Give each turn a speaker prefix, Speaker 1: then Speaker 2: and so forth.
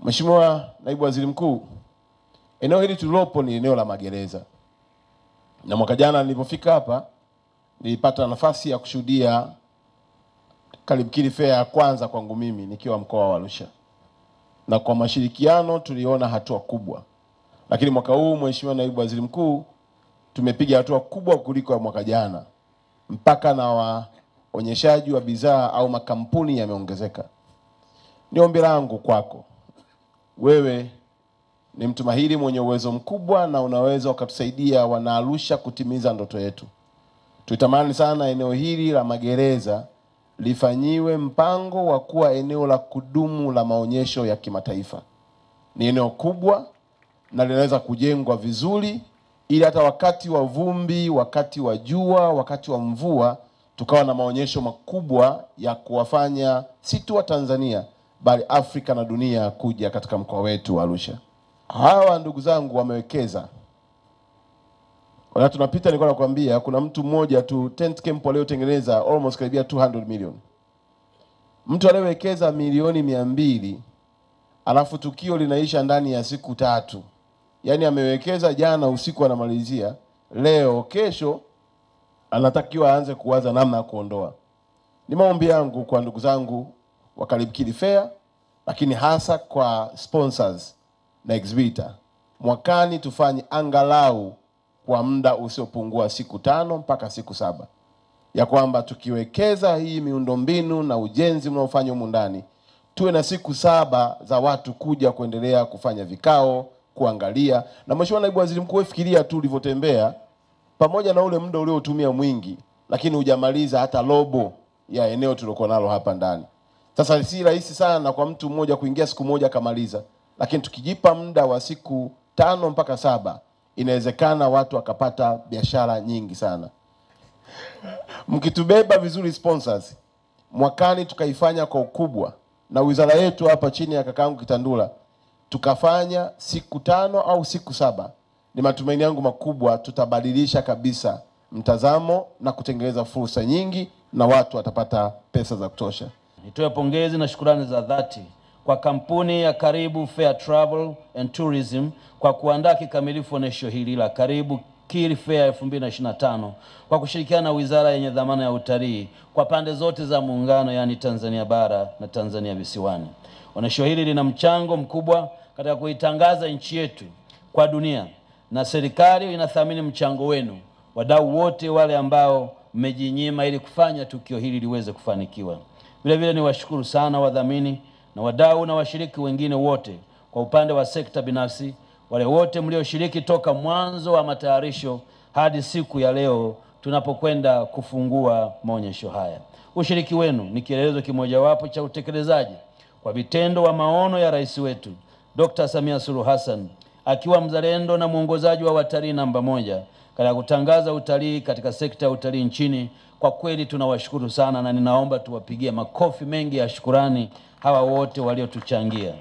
Speaker 1: Mheshimiwa Naibu Waziri Mkuu, eneo hili tulilopo ni eneo la magereza. Na mwaka jana nilipofika hapa nilipata nafasi ya kushuhudia Karibu Fair ya kwanza kwangu mimi nikiwa mkoa wa Arusha. Na kwa mashirikiano tuliona hatua kubwa. Lakini mwaka huu Mheshimiwa Naibu Waziri Mkuu, tumepiga hatua kubwa kuliko mwaka jana. Mpaka na waonyeshaji wa bidhaa au makampuni yameongezeka. Ni ombi langu kwako. Wewe ni mtu mahiri mwenye uwezo mkubwa na unaweza ukatusaidia wana Arusha kutimiza ndoto yetu. Tutamani sana eneo hili la magereza lifanyiwe mpango wa kuwa eneo la kudumu la maonyesho ya kimataifa. Ni eneo kubwa na linaweza kujengwa vizuri ili hata wakati wa vumbi, wakati wa jua, wakati wa mvua tukawa na maonyesho makubwa ya kuwafanya si tu wa Tanzania bali Afrika na dunia kuja katika mkoa wetu wa Arusha. Hawa ndugu zangu wamewekeza. Wakati tunapita nilikuwa nakwambia kuna mtu mmoja tu tent camp aliyotengeneza almost karibia 200 million. Mtu aliyewekeza milioni 200 alafu tukio linaisha ndani ya siku 3. Yaani amewekeza jana usiku anamalizia, leo kesho anatakiwa aanze kuwaza namna ya kuondoa. Ni maombi yangu kwa ndugu zangu wa Karibu Fair, lakini hasa kwa sponsors na exhibitor. Mwakani tufanye angalau kwa muda usiopungua siku 5 mpaka siku 7. Ya kwamba tukiwekeza hii miundombinu na ujenzi unaofanywa humu ndani, tuwe na siku 7 za watu kuja kuendelea kufanya vikao, kuangalia. Na Mheshimiwa Naibu Waziri Mkuu, fikiria tu ulivyotembea pamoja na ule muda uliotumia mwingi, lakini hujamaliza hata robo ya eneo tulokuwa nalo hapa ndani. Sasa si rahisi sana kwa mtu mmoja kuingia siku moja kamaliza, lakini tukijipa muda wa siku 5 mpaka 7 inawezekana watu wakapata biashara nyingi sana. Mkitubeba vizuri sponsors, mwakani tukaifanya kwa ukubwa na wizara yetu hapa chini ya kakaangu Kitandula tukafanya siku 5 au siku 7, ni matumaini yangu makubwa tutabadilisha kabisa mtazamo na kutengeneza fursa nyingi na watu watapata pesa za kutosha.
Speaker 2: Nitoe pongezi na shukrani za dhati kwa kampuni ya Karibu Fair Travel and Tourism kwa kuandaa kikamilifu onyesho hili la Karibu Fair 2025 kwa kushirikiana na wizara yenye dhamana ya utalii kwa pande zote za muungano, yani Tanzania bara na Tanzania visiwani. Onyesho hili lina mchango mkubwa katika kuitangaza nchi yetu kwa dunia na serikali inathamini mchango wenu, wadau wote wale ambao mmejinyima ili kufanya tukio hili liweze kufanikiwa. Vile vile ni washukuru sana wadhamini na wadau na washiriki wengine wote kwa upande wa sekta binafsi, wale wote mlioshiriki toka mwanzo wa matayarisho hadi siku ya leo tunapokwenda kufungua maonyesho haya. Ushiriki wenu ni kielelezo kimojawapo cha utekelezaji kwa vitendo wa maono ya Rais wetu Dr. Samia Suluhu Hassan, akiwa mzalendo na mwongozaji wa watalii namba 1 katika kutangaza utalii katika sekta ya utalii nchini. Kwa kweli tunawashukuru sana na ninaomba tuwapigie makofi mengi ya shukrani hawa wote waliotuchangia.